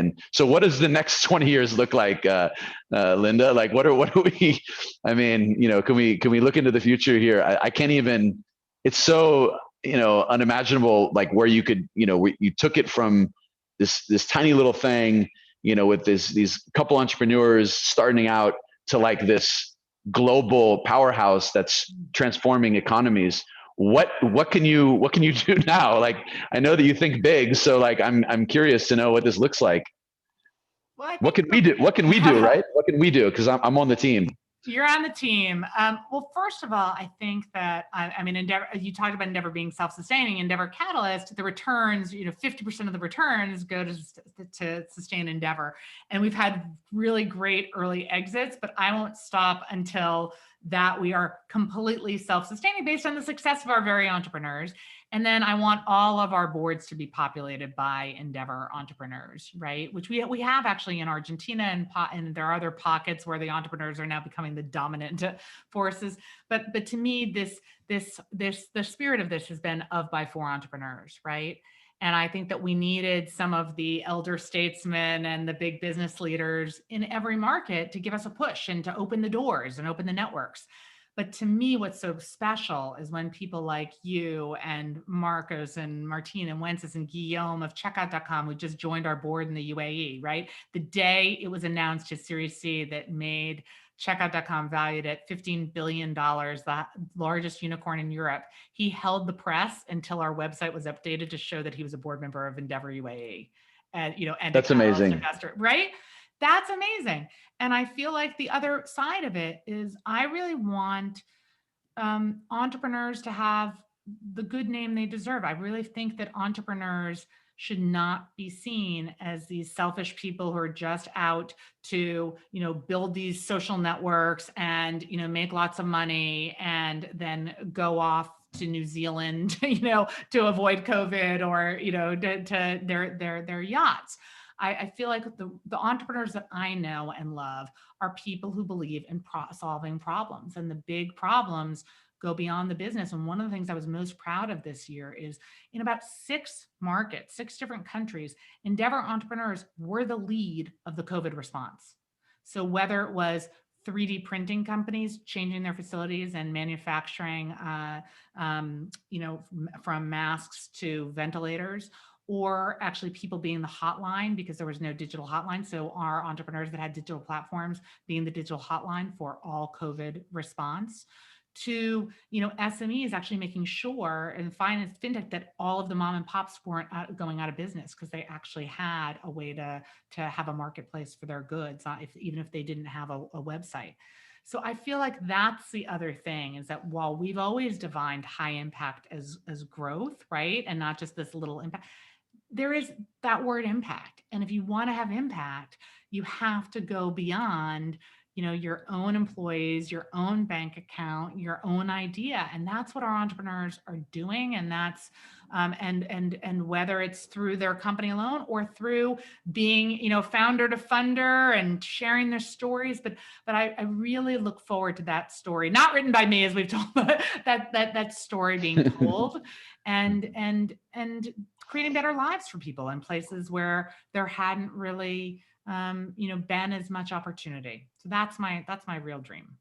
And so what does the next 20 years look like, Linda? Like, what are we, I mean, can we look into the future here? I can't even, it's so, unimaginable, like where you could, you took it from this tiny little thing, with these couple entrepreneurs starting out to like this global powerhouse that's transforming economies. What can you do now? Like, I know that you think big, so like I'm curious to know what this looks like. Well, What can we do? What can we do, right? What can we do? Because I'm on the team. You're on the team. Well, first of all, I think that, I mean, Endeavor, you talked about Endeavor being self-sustaining. Endeavor Catalyst, the returns, 50% of the returns go to sustain Endeavor. And we've had really great early exits, but I won't stop until that we are completely self-sustaining based on the success of our very entrepreneurs. And then I want all of our boards to be populated by Endeavor entrepreneurs, right? Which we have actually in Argentina, and there are other pockets where the entrepreneurs are now becoming the dominant forces. But to me, the spirit of this has been of by for entrepreneurs, right? And I think that we needed some of the elder statesmen and the big business leaders in every market to give us a push and to open the doors and open the networks. But to me, what's so special is when people like you and Marcos and Martin and Wences and Guillaume of Checkout.com, who just joined our board in the UAE, right? The day it was announced his Series C that made Checkout.com valued at $15 billion, the largest unicorn in Europe, he held the press until our website was updated to show that he was a board member of Endeavor UAE. And, and that's amazing. Investor, right? That's amazing. And I feel like the other side of it is I really want entrepreneurs to have the good name they deserve. I really think that entrepreneurs should not be seen as these selfish people who are just out to, build these social networks and, make lots of money and then go off to New Zealand, to avoid COVID or, to their yachts. I feel like the entrepreneurs that I know and love are people who believe in solving problems, and the big problems go beyond the business. And one of the things I was most proud of this year is in about 6 markets, 6 different countries, Endeavor entrepreneurs were the lead of the COVID response. So whether it was 3D printing companies changing their facilities and manufacturing, from masks to ventilators, or actually people being the hotline because there was no digital hotline. So our entrepreneurs that had digital platforms being the digital hotline for all COVID response, to, SMEs actually making sure and finance fintech that all of the mom and pops weren't going out of business because they actually had a way to have a marketplace for their goods, even if they didn't have a website. So I feel like that's the other thing, is that while we've always defined high impact as growth, right? And not just this little impact, there is that word impact. And if you want to have impact, you have to go beyond, your own employees, your own bank account, your own idea. And that's what our entrepreneurs are doing. And that's, and whether it's through their company alone or through being, founder to funder and sharing their stories. But I really look forward to that story, not written by me, as we've told, but that story being told and creating better lives for people in places where there hadn't really, been as much opportunity. So that's my real dream.